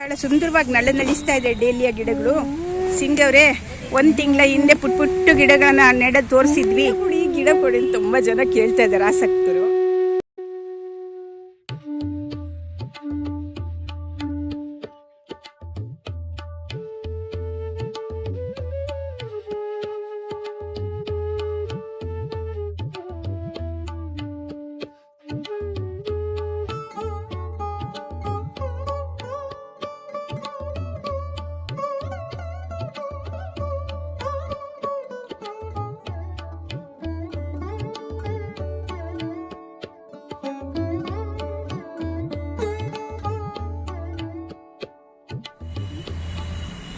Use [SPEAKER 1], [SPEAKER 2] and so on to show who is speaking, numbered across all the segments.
[SPEAKER 1] ಬಹಳ ಸುಂದರವಾಗಿ ನಳಿಸ್ತಾ ಇದೆ ಡೇಲಿಯ ಗಿಡಗಳು. ಸಿಂಗ್ ಅವರೇ, 1 ತಿಂಗಳ ಹಿಂದೆ ಪುಟ್ಟು ಗಿಡಗಳನ್ನ ನೆಡೋದು ತೋರಿಸಿದ್ವಿ. ಈ ಗಿಡ ಕೊಡಿ ತುಂಬಾ ಜನ ಕೇಳ್ತಾ ಇದ್ದಾರೆ, ಆಸಕ್ತರು.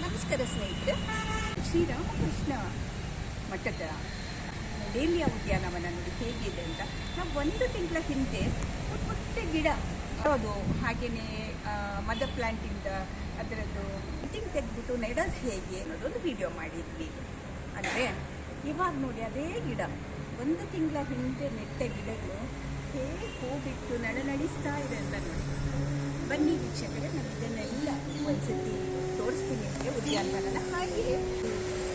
[SPEAKER 1] ನಮಸ್ಕಾರ ಸ್ನೇಹಿತರೆ, ಶ್ರೀರಾಮಕೃಷ್ಣ ಮಠದ ಡೇಲಿಯ ಉದ್ಯಾನವನ ನೋಡಿ ಹೇಗಿದೆ ಅಂತ. ನಾವು 1 ತಿಂಗಳ ಹಿಂದೆ ಪುಟ್ಟ ಗಿಡ ಅದು ಹಾಗೆಯೇ ಮದರ್ ಪ್ಲಾಂಟಿಂದ ಅದರದ್ದು ಕಟಿಂಗ್ ತೆಗೆದ್ಬಿಟ್ಟು ನೆಡೋದು ಹೇಗೆ ಅನ್ನೋದೊಂದು ವಿಡಿಯೋ ಮಾಡಿದ್ವಿ. ಅಂದರೆ ಇವಾಗ ನೋಡಿ ಅದೇ ಗಿಡ 1 ತಿಂಗಳ ಹಿಂದೆ ನೆಟ್ಟ ಗಿಡಗಳು ಹೇಗೆ ಹೂ ಬಿಟ್ಟು ನಳಿಸ್ತಾ ಇದೆ ಅಂತ ನೋಡಿ. ಬನ್ನಿ ವೀಕ್ಷಕರೇ, ನಾನು ಇದನ್ನೆಲ್ಲ ಒಂದ್ಸತಿ ತೋರಿಸ್ತೀನಿ ನಿಮಗೆ ಉದ್ಯಾನವನ. ಹಾಗೆಯೇ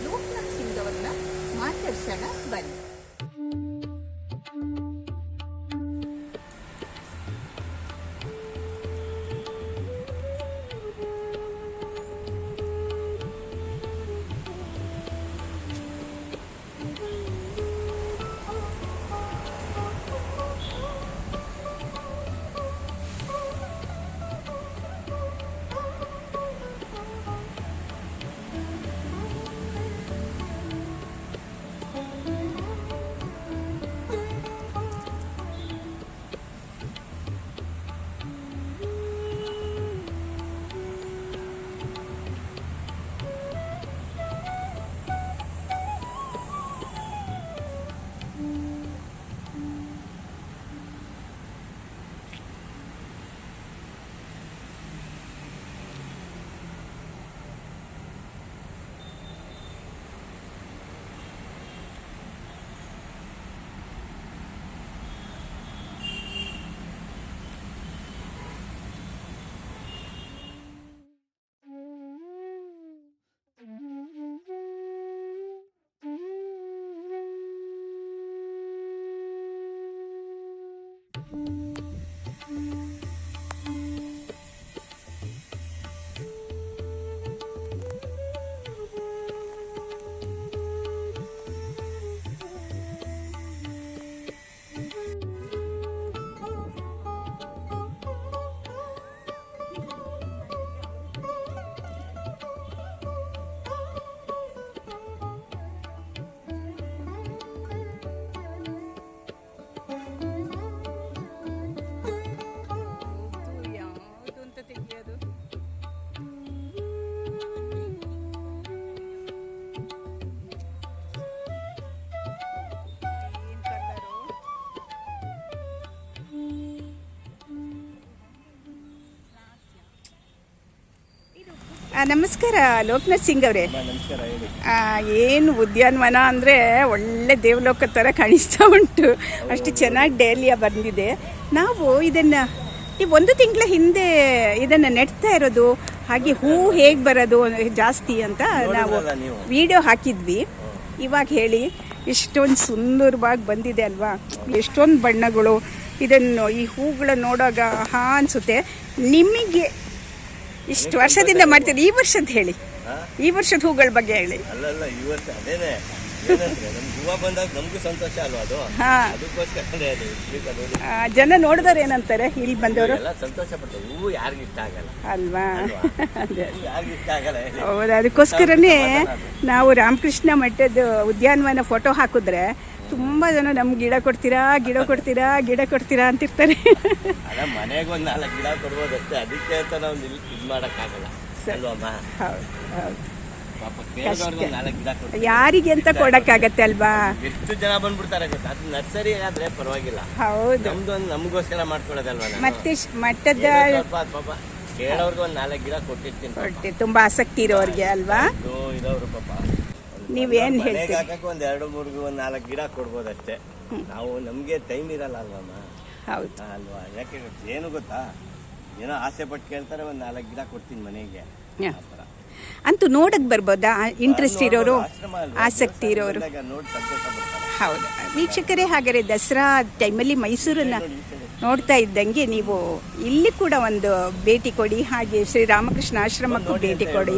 [SPEAKER 1] ಲೋಕನಾಥ್ ಸಿಂಗ್ ಅವರನ್ನ ಮಾತಾಡ್ಸೋಣ ಬನ್ನಿ. ನಮಸ್ಕಾರ ಲೋಕನಾಥ್ ಸಿಂಗ್ ಅವರೇ. ಏನು ಉದ್ಯಾನವನ ಅಂದರೆ ಒಳ್ಳೆ ದೇವಲೋಕ ಥರ ಕಾಣಿಸ್ತಾ ಉಂಟು, ಅಷ್ಟು ಚೆನ್ನಾಗಿ ಡೇಲಿಯ ಬಂದಿದೆ. ನಾವು ಇದನ್ನು ಈ 1 ತಿಂಗಳ ಹಿಂದೆ ಇದನ್ನು ನೆಡ್ತಾ ಇರೋದು, ಹಾಗೆ ಹೂ ಹೇಗೆ ಬರೋದು ಜಾಸ್ತಿ ಅಂತ ನಾವು ವಿಡಿಯೋ ಹಾಕಿದ್ವಿ. ಇವಾಗ ಹೇಳಿ, ಎಷ್ಟೊಂದು ಸುಂದರವಾಗಿ ಬಂದಿದೆ ಅಲ್ವಾ, ಎಷ್ಟೊಂದು ಬಣ್ಣಗಳು. ಇದನ್ನು ಈ ಹೂಗಳು ನೋಡೋವಾಗ ಹಾ ಅನಿಸುತ್ತೆ. ನಿಮಗೆ ಇಷ್ಟು ವರ್ಷದಿಂದ ಮಾಡ್ತೀರಿ, ಈ ವರ್ಷದ ಹೇಳಿ, ಈ ವರ್ಷದ ಹೂಗಳ ಬಗ್ಗೆ ಹೇಳಿ.
[SPEAKER 2] ಅಲ್ಲಲ್ಲ, ಈ ವರ್ಷ ಅದೇನೆ ಹೂವು ಬಂದಾಗ ನಮಗೂ ಸಂತೋಷ ಅಲ್ವಾ ಅದು.
[SPEAKER 1] ಜನ ನೋಡಿದವ್ರು ಏನಂತಾರೆ, ಇಲ್ಲಿ ಬಂದವರು
[SPEAKER 2] ಎಲ್ಲ ಸಂತೋಷ ಪಡ್ತಾರೆ. ಹೂವು ಯಾರಿಗೂ ಇಷ್ಟ ಆಗಲ್ಲ
[SPEAKER 1] ಅಲ್ವಾ?
[SPEAKER 2] ಯಾರಿಗೂ ಇಷ್ಟ ಆಗಲ್ಲ.
[SPEAKER 1] ಹೌದು, ಅದಕ್ಕೋಸ್ಕರನೇ ನಾವು ರಾಮಕೃಷ್ಣ ಮಠದ ಉದ್ಯಾನವನ ಫೋಟೋ ಹಾಕಿದ್ರೆ ತುಂಬಾ ಜನ ನಮ್ಗೆ ಗಿಡ ಕೊಡ್ತೀರಾ ಗಿಡ ಕೊಡ್ತೀರಾ ಗಿಡ ಕೊಡ್ತೀರಾ ಅಂತಿರ್ತಾರೆ.
[SPEAKER 2] ಮನೆಗೆ ಒಂದು 4 ಗಿಡ ಕೊಡ್ಬೋದಷ್ಟೇ, ಅದಕ್ಕೆ ಅಂತ ನಾವು ಇದು ಮಾಡೋಕ್ಕಾಗಲ್ಲ ಅಲ್ವಮ್ಮ.
[SPEAKER 1] ಯಾರಿಗೆ ಅಂತ ಕೊಡಕ್ಕಾಗತ್ತೆ ಅಲ್ವಾ?
[SPEAKER 2] ಎಷ್ಟು ಜನ ಬಂದ್ಬಿಡ್ತಾರೆ ಗೊತ್ತಾ, ಅದು ನರ್ಸರಿ ಆದ್ರೆ ಪರವಾಗಿಲ್ಲ.
[SPEAKER 1] ಹೌದು,
[SPEAKER 2] ನಮ್ದೊಂದು ನಮಗೋಸ್ಕರ ಮಾಡ್ಕೊಳ್ಳೋದಲ್ವಾ.
[SPEAKER 1] ಮತ್ತೆ ಮಠದ
[SPEAKER 2] ಪಾಪ ಕೇಳೋರ್ಗೆ ಒಂದು 4 ಗಿಡ ಕೊಟ್ಟಿರ್ತೀನಿ,
[SPEAKER 1] ತುಂಬಾ ಆಸಕ್ತಿ ಇರೋರ್ಗೆ ಅಲ್ವಾ.
[SPEAKER 2] ಇರೋರು ಪಾಪ
[SPEAKER 1] ನೀವೇನು ಹೇಳ್ತೀರಿ?
[SPEAKER 2] ಹಾಕಕ್ಕೆ 1 2 3 1 4 ಗಿಡ ಕೊಡ್ಬೋದಷ್ಟೇ. ನಾವು ನಮ್ಗೆ ಟೈಮ್ ಇರಲ್ಲ ಅಲ್ವಮ್ಮ.
[SPEAKER 1] ಹೌದು
[SPEAKER 2] ಅಲ್ವಾ? ಯಾಕೆ ಏನು ಗೊತ್ತಾ, ಏನೋ ಆಸೆ ಪಟ್ಟು ಕೇಳ್ತಾರೆ, ಒಂದು 4 ಗಿಡ ಕೊಡ್ತೀನಿ ಮನೆಗೆ.
[SPEAKER 1] ಹಾ.
[SPEAKER 2] ಆ ಥರ.
[SPEAKER 1] ಅಂತೂ ನೋಡಕ್ ಬರ್ಬೋದಾ ಇಂಟ್ರೆಸ್ಟ್ ಇರೋರು,
[SPEAKER 2] ಆಶ್ರಮ ಅಲ್ವಾ?
[SPEAKER 1] ಆಸಕ್ತಿ ಇರೋರು?
[SPEAKER 2] ದೇವಸ್ಥಾನ ನೋಡಿ ಸಂತೋಷ ಪಡ್ತಾರೆ.
[SPEAKER 1] ಹೌದು ವೀಕ್ಷಕರೇ, ಹಾಗಾದ್ರೆ ದಸರಾ ಟೈಮಲ್ಲಿ ಮೈಸೂರನ್ನ ನೋಡ್ತಾ ಇದ್ದಂಗೆ ನೀವು ಇಲ್ಲಿ ಕೂಡ ಒಂದು ಭೇಟಿ ಕೊಡಿ, ಹಾಗೆ ಶ್ರೀರಾಮಕೃಷ್ಣ ಆಶ್ರಮಕ್ಕೂ ಭೇಟಿ ಕೊಡಿ.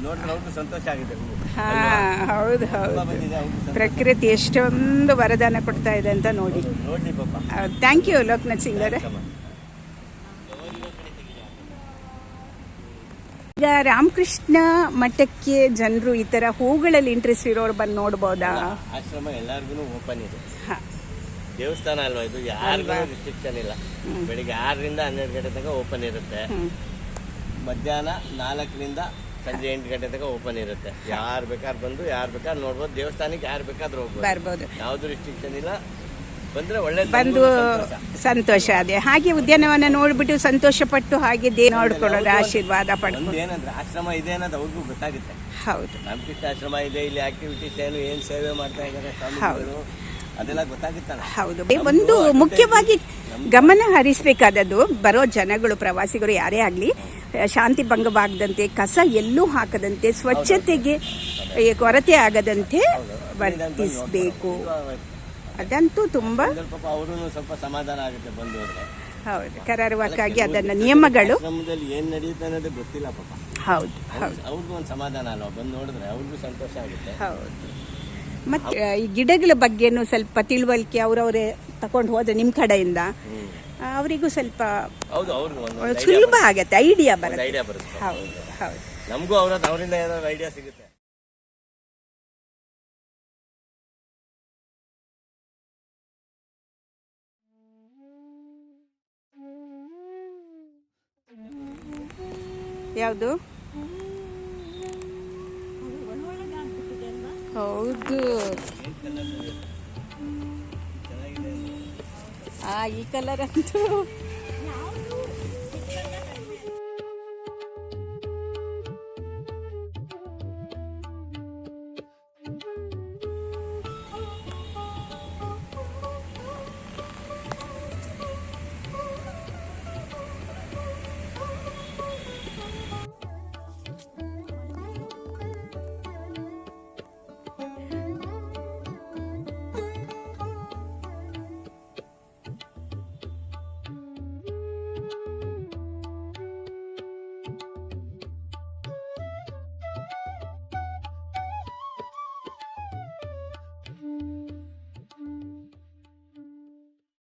[SPEAKER 2] ನೋಡಿದ್ರೆ ಅವ್ರಿಗೂ ಸಂತೋಷ ಆಗಿದೆ.
[SPEAKER 1] ಹಾ ಹೌದು ಹೌದು,
[SPEAKER 2] ಬಂದಿದೆ ಅವ್ರಿಗೂ
[SPEAKER 1] ಪ್ರಕೃತಿ ಎಷ್ಟೊಂದು ವರದಾನ ಕೊಡ್ತಾ ಇದೆ ಅಂತ ನೋಡಿ.
[SPEAKER 2] ನೋಡಿ ಪಾಪ.
[SPEAKER 1] ಥ್ಯಾಂಕ್ ಯು ಲೋಕನಾಥ್ ಸಿಂಗ್ ಅವರೇ. ಈಗ ರಾಮಕೃಷ್ಣ ಮಠಕ್ಕೆ ಜನರು ಈ ತರ ಹೂಗಳಲ್ಲಿ ಇಂಟ್ರೆಸ್ಟ್ ಇರೋರು ಬಂದು ನೋಡ್ಬೋದಾ?
[SPEAKER 2] ಆಶ್ರಮ ಎಲ್ಲರಿಗೂ ಓಪನ್ ಇದೆ.
[SPEAKER 1] ಹಾ.
[SPEAKER 2] ದೇವಸ್ಥಾನ ಅಲ್ವಾ ಇದು, ಯಾರಿಗೂ ರಿಸ್ಟ್ರಿಕ್ಷನ್ ಇಲ್ಲ. ಬೆಳಿಗ್ಗೆ 6ರಿಂದ 12 ಗಂಟೆ ತನಕ ಓಪನ್ ಇರುತ್ತೆ. ಮಧ್ಯಾಹ್ನ 4ರಿಂದ ಸಂಜೆ 8 ಗಂಟೆ ತನಕ ಓಪನ್ ಇರುತ್ತೆ. ಯಾರು ಬೇಕಾದ್ರೆ ಬಂದು ಯಾರು ಬೇಕಾದ್ರೆ ನೋಡ್ಬೋದು. ದೇವಸ್ಥಾನಕ್ಕೆ ಯಾರು ಬೇಕಾದ್ರೂ ಹೋಗ್ಬೋದು,
[SPEAKER 1] ಬರ್ಬೋದು.
[SPEAKER 2] ಯಾವ್ದು ರಿಸ್ಟ್ರಿಕ್ಷನ್ ಇಲ್ಲ. ಬಂದ್ರೆ ಒಳ್ಳೆ
[SPEAKER 1] ಬಂದು ಸಂತೋಷ ಅದೇ. ಹಾಗೆ ಉದ್ಯಾನವನ ನೋಡ್ಬಿಟ್ಟು ಸಂತೋಷ ಪಟ್ಟು ಹಾಗೆ ನೋಡ್ಕೊಳ್ಳೋದು, ಆಶೀರ್ವಾದ ಪಡ್ಕೊಂಡು.
[SPEAKER 2] ಏನಂದ್ರೆ ಆಶ್ರಮ ಇದೆ ಅನ್ನೋದು ಅವ್ರಿಗೂ ಗೊತ್ತಾಗುತ್ತೆ.
[SPEAKER 1] ಹೌದು,
[SPEAKER 2] ರಾಮಕೃಷ್ಣ ಆಶ್ರಮ ಇದೆ, ಇಲ್ಲಿ ಆಕ್ಟಿವಿಟೀಸ್ ಏನು, ಏನ್ ಸೇವೆ ಮಾಡ್ತಾ ಇದ್ದಾರೆ ಸ್ವಾಮಿಗಳು, ಅದೆಲ್ಲ ಗೊತ್ತಾಗುತ್ತಲ್ಲ.
[SPEAKER 1] ಹೌದು. ಒಂದು ಮುಖ್ಯವಾಗಿ ಗಮನ ಹರಿಸಬೇಕಾದದ್ದು, ಬರೋ ಜನಗಳು, ಪ್ರವಾಸಿಗರು ಯಾರೇ ಆಗಲಿ, ಶಾಂತಿ ಭಂಗವಾಗದಂತೆ, ಕಸ ಎಲ್ಲೂ ಹಾಕದಂತೆ, ಸ್ವಚ್ಛತೆಗೆ ಕೊರತೆ ಆಗದಂತೆ ವರ್ತಿಸಬೇಕು. ಅದಂತೂ ತುಂಬಾ
[SPEAKER 2] ಪಾಪ ಅವರು ಸ್ವಲ್ಪ ಸಮಾಧಾನ ಆಗುತ್ತೆ ಬಂದು ಹೋದ್ರೆ.
[SPEAKER 1] ಹೌದು, ಕರಾರುವಕ್ಕಾಗಿ ಅದನ್ನ ನಿಯಮಗಳು
[SPEAKER 2] ಆಶ್ರಮದಲ್ಲಿ ಏನ್ ನಡೆಯುತ್ತೆ ಅನ್ನೋದು ಗೊತ್ತಿಲ್ಲ ಪಾಪ.
[SPEAKER 1] ಹೌದು ಹೌದು,
[SPEAKER 2] ಅವ್ರಿಗೂ ಒಂದು ಸಮಾಧಾನ ಅಲ್ವಾ, ಬಂದು ನೋಡಿದ್ರೆ ಅವ್ರಿಗೂ ಸಂತೋಷ ಆಗುತ್ತೆ.
[SPEAKER 1] ಹೌದು. ಮತ್ತೆ ಈ ಗಿಡಗಳ ಬಗ್ಗೆನೂ ಸ್ವಲ್ಪ ತಿಳುವಳಿಕೆ ಅವ್ರವರೇ ತಕೊಂಡು ಹೋದ್ರೆ ನಿಮ್ಮ ಕಡೆಯಿಂದ ಅವರಿಗೂ ಸ್ವಲ್ಪ
[SPEAKER 2] ಹೌದು, ಅವ್ರಿಗೂ
[SPEAKER 1] ಸುಲಭ ಆಗತ್ತೆ, ಐಡಿಯಾ ಬರುತ್ತೆ.
[SPEAKER 2] ಐಡಿಯಾ ಬರುತ್ತೆ.
[SPEAKER 1] ಹೌದು ಹೌದು,
[SPEAKER 2] ನಮಗೂ ಅವರಿಂದ ಏನಾದ್ರು ಐಡಿಯಾ ಸಿಗುತ್ತೆ.
[SPEAKER 1] ಯಾವುದು? ಹೌದು, ಈ ಕಲರ್ ಅಂತೂ